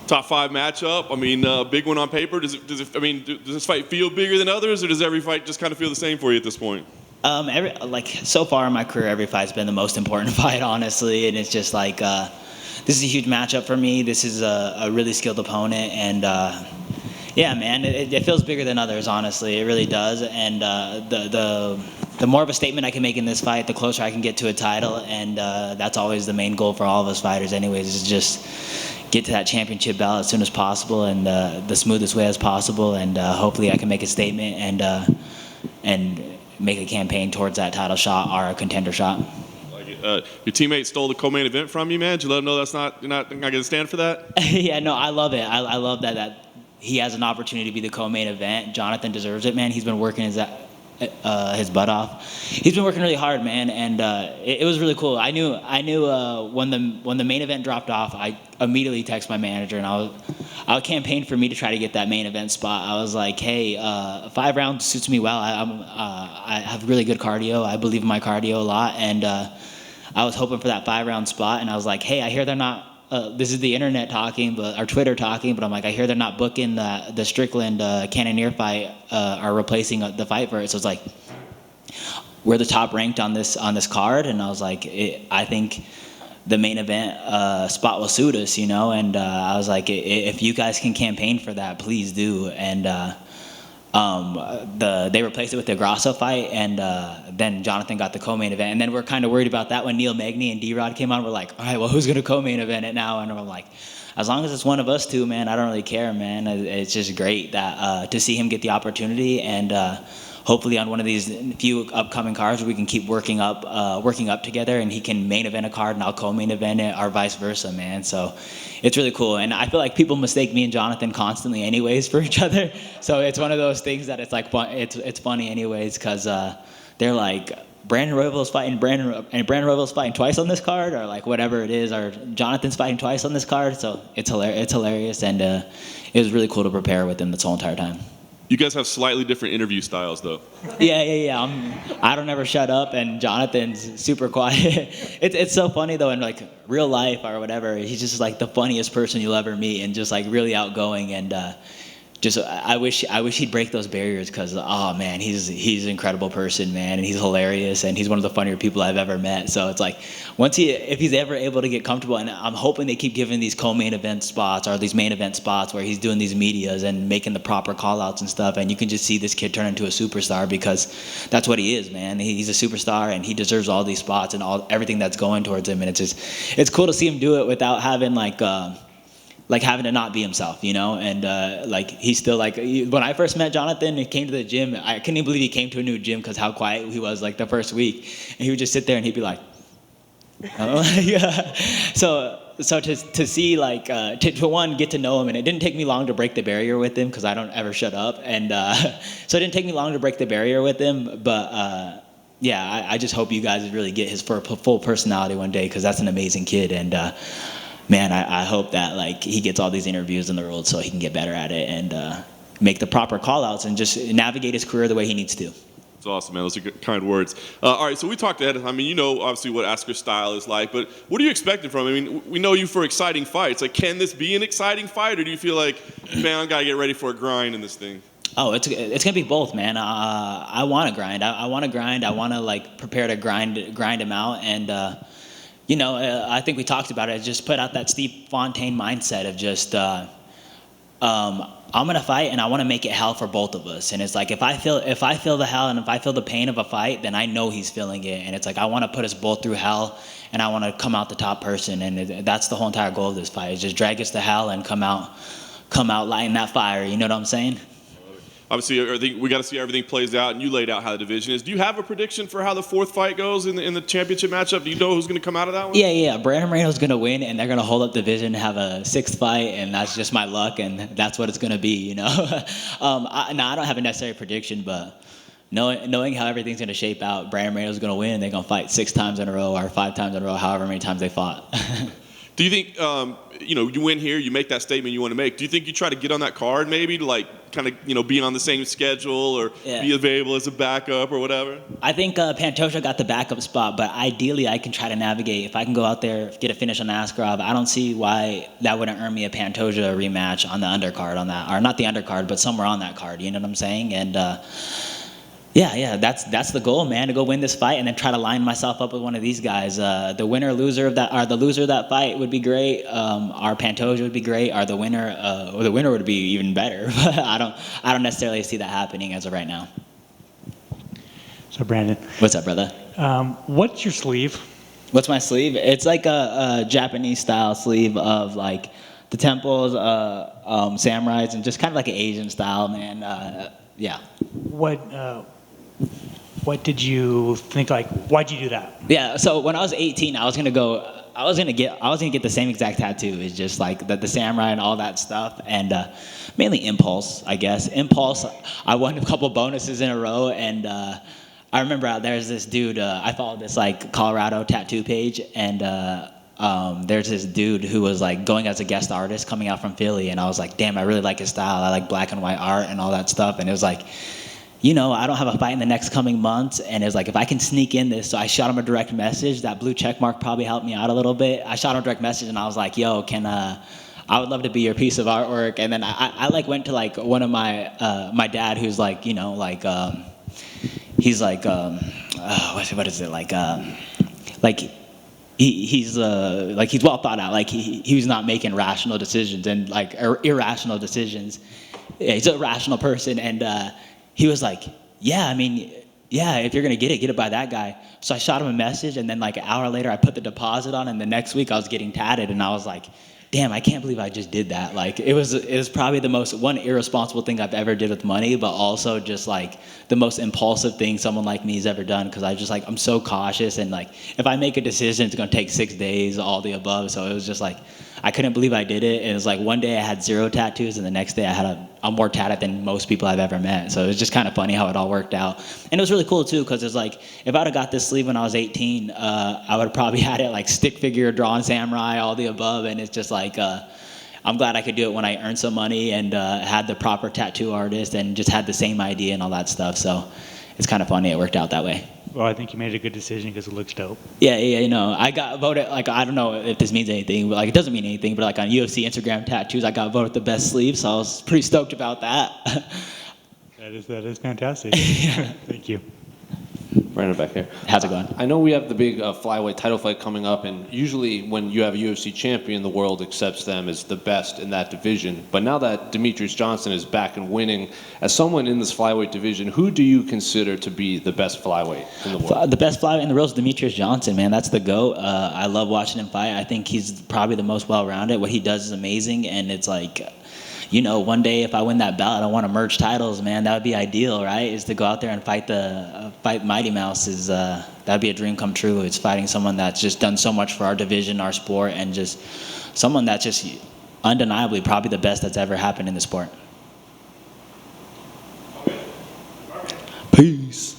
Top 5 matchup. I mean, big one on paper. Does this fight feel bigger than others, or does every fight just kind of feel the same for you at this point? So far in my career, every fight's been the most important fight, honestly, and it's just like this is a huge matchup for me. This is a really skilled opponent, and yeah, man, it feels bigger than others, honestly. It really does, and the more of a statement I can make in this fight, the closer I can get to a title, and that's always the main goal for all of us fighters, anyways, is just get to that championship belt as soon as possible and the smoothest way as possible, and hopefully I can make a statement and make a campaign towards that title shot or a contender shot. Your teammate stole the co-main event from you, man. Did you let him know you're not going to stand for that? Yeah, no, I love it. I love that he has an opportunity to be the co-main event. Jonathan deserves it, man. He's been working his butt off. He's been working really hard, man, and it was really cool. I knew when the main event dropped off, I immediately texted my manager, and I campaigned for me to try to get that main event spot. I was like, hey, 5 rounds suits me well. I have really good cardio. I believe in my cardio a lot, and I was hoping for that 5-round spot. And I was like, hey, I hear they're not. This is the internet talking, or Twitter talking, but I'm like, I hear they're not booking the Strickland Cannonier fight, are replacing the fight for it. So it's like, we're the top ranked on this card, and I was like, I think the main event spot will suit us, you know. And I was like, if you guys can campaign for that, please do. And they replaced it with the Grasso fight, and then Jonathan got the co-main event. And then we're kind of worried about that when Neil Magny and D-Rod came on. We're like, all right, well, who's going to co-main event it now? And I'm like, as long as it's one of us two, man, I don't really care, man. It's just great that to see him get the opportunity, and hopefully on one of these few upcoming cards we can keep working up together, and he can main event a card and I'll co-main event it, or vice versa, man. So it's really cool, and I feel like people mistake me and Jonathan constantly anyways for each other. So it's one of those things that it's like it's funny anyways, because they're like, Brandon Royval's fighting Brandon Royval's fighting twice on this card, or like whatever it is, or Jonathan's fighting twice on this card. So it's hilarious, and it was really cool to prepare with him this whole entire time. You guys have slightly different interview styles, though. Yeah. I don't ever shut up, and Jonathan's super quiet. It's so funny, though, in like real life or whatever. He's just like the funniest person you'll ever meet, and just like really outgoing, and just I wish he'd break those barriers, because oh man, he's an incredible person, man, and he's hilarious, and he's one of the funnier people I've ever met. So it's like if he's ever able to get comfortable, and I'm hoping they keep giving these co-main event spots or these main event spots where he's doing these medias and making the proper call outs and stuff, and you can just see this kid turn into a superstar, because that's what he is, man. He's a superstar, and he deserves all these spots and everything that's going towards him, and it's cool to see him do it without having like having to not be himself, you know. And like he's still like, when I first met Jonathan, he came to the gym, I couldn't even believe he came to a new gym because how quiet he was like the first week, and he would just sit there and he'd be like, oh. Yeah. So to see like to one, get to know him, and it didn't take me long to break the barrier with him, because I don't ever shut up, and so it didn't take me long to break the barrier with him, but yeah, I just hope you guys really get his full personality one day, because that's an amazing kid, and man, I hope that like he gets all these interviews in the world so he can get better at it and make the proper call-outs and just navigate his career the way he needs to. That's awesome, man. Those are good, kind words. All right, so we talked ahead of time. I mean, you know, obviously what Asker's style is like, but what are you expecting from him? I mean, we know you for exciting fights. Like, can this be an exciting fight, or do you feel like, man, I got to get ready for a grind in this thing? Oh, it's gonna be both, man. I want to grind. I want to grind. I want to like prepare to grind him out, and you know, I think we talked about it. Just put out that Steve Fontaine mindset of just, I'm gonna fight, and I want to make it hell for both of us. And it's like if I feel the hell and if I feel the pain of a fight, then I know he's feeling it. And it's like I want to put us both through hell, and I want to come out the top person. And that's the whole entire goal of this fight: is just drag us to hell and come out lighting that fire. You know what I'm saying? Obviously, we got to see how everything plays out, and you laid out how the division is. Do you have a prediction for how the fourth fight goes in the championship matchup? Do you know who's going to come out of that one? Yeah. Brandon Moreno's going to win, and they're going to hold up the division, have a 6th fight, and that's just my luck, and that's what it's going to be, you know. I don't have a necessary prediction, but knowing how everything's going to shape out, Brandon Moreno's going to win, and they're going to fight 6 times in a row or 5 times in a row, however many times they fought. Do you think, you win here, you make that statement you want to make. Do you think you try to get on that card maybe to like kind of, be on the same schedule or be available as a backup or whatever? I think Pantoja got the backup spot, but ideally I can try to navigate. If I can go out there, get a finish on Askarov, I don't see why that wouldn't earn me a Pantoja rematch on the undercard on that, or not the undercard, but somewhere on that card. You know what I'm saying? And that's the goal, man, to go win this fight and then try to line myself up with one of these guys. The winner, loser of that, or the loser of that fight would be great. Our Pantoja would be great. Or the winner would be even better. But I don't necessarily see that happening as of right now. So Brandon, What's up, brother? what's your sleeve? What's my sleeve? It's like a Japanese style sleeve of like the temples, samurais, and just kind of like an Asian style, man. Yeah. What did you think? Like, why'd you do that? Yeah. So when I was 18, I was gonna get the same exact tattoo. It's just like the samurai and all that stuff, and mainly impulse, I guess. Impulse. I won a couple bonuses in a row, and I remember there's this dude. I followed this like Colorado tattoo page, and there's this dude who was like going as a guest artist coming out from Philly, and I was like, damn, I really like his style. I like black and white art and all that stuff, and it was like, I don't have a fight in the next coming months, and it was like, if I can sneak in this, so I shot him a direct message. That blue check mark probably helped me out a little bit. I shot him a direct message, and I was like, yo, I would love to be your piece of artwork. And then I like went to like one of my dad, who's like, he's like, what is it, he's well thought out. Like he was not making rational decisions and like irrational decisions. Yeah, he's a rational person, and he was like, if you're gonna get it by that guy. So I shot him a message, and then like an hour later, I put the deposit on, and the next week I was getting tatted, and I was like, damn, I can't believe I just did that. Like it was probably the most irresponsible thing I've ever did with money, but also just like the most impulsive thing someone like me has ever done, because I'm so cautious, and like if I make a decision, it's gonna take 6 days, all the above. So it was just like I couldn't believe I did it. And it was like one day I had 0 tattoos, and the next day I had I'm more tatted than most people I've ever met. So it was just kind of funny how it all worked out. And it was really cool too, because it's like if I'd have got this sleeve when I was 18, I would have probably had it like stick figure, drawn samurai, all the above. And it's just like I'm glad I could do it when I earned some money and had the proper tattoo artist and just had the same idea and all that stuff. So it's kind of funny it worked out that way. Well, I think you made a good decision because it looks dope. Yeah, I got voted, like, I don't know if this means anything, but like, it doesn't mean anything, but like on UFC Instagram tattoos, I got voted the best sleeve, so I was pretty stoked about that. That is fantastic. Thank you. Brandon back here. How's it going? I know we have the big flyweight title fight coming up, and usually when you have a UFC champion, the world accepts them as the best in that division. But now that Demetrius Johnson is back and winning, as someone in this flyweight division, who do you consider to be the best flyweight in the world? The best flyweight in the world is Demetrius Johnson, man. That's the GOAT. I love watching him fight. I think he's probably the most well-rounded. What he does is amazing, and it's like, one day if I win that belt, I want to merge titles, man. That would be ideal, right? Is to go out there and fight Mighty Mouse. That'd be a dream come true. It's fighting someone that's just done so much for our division, our sport, and just someone that's just undeniably probably the best that's ever happened in the sport. Peace.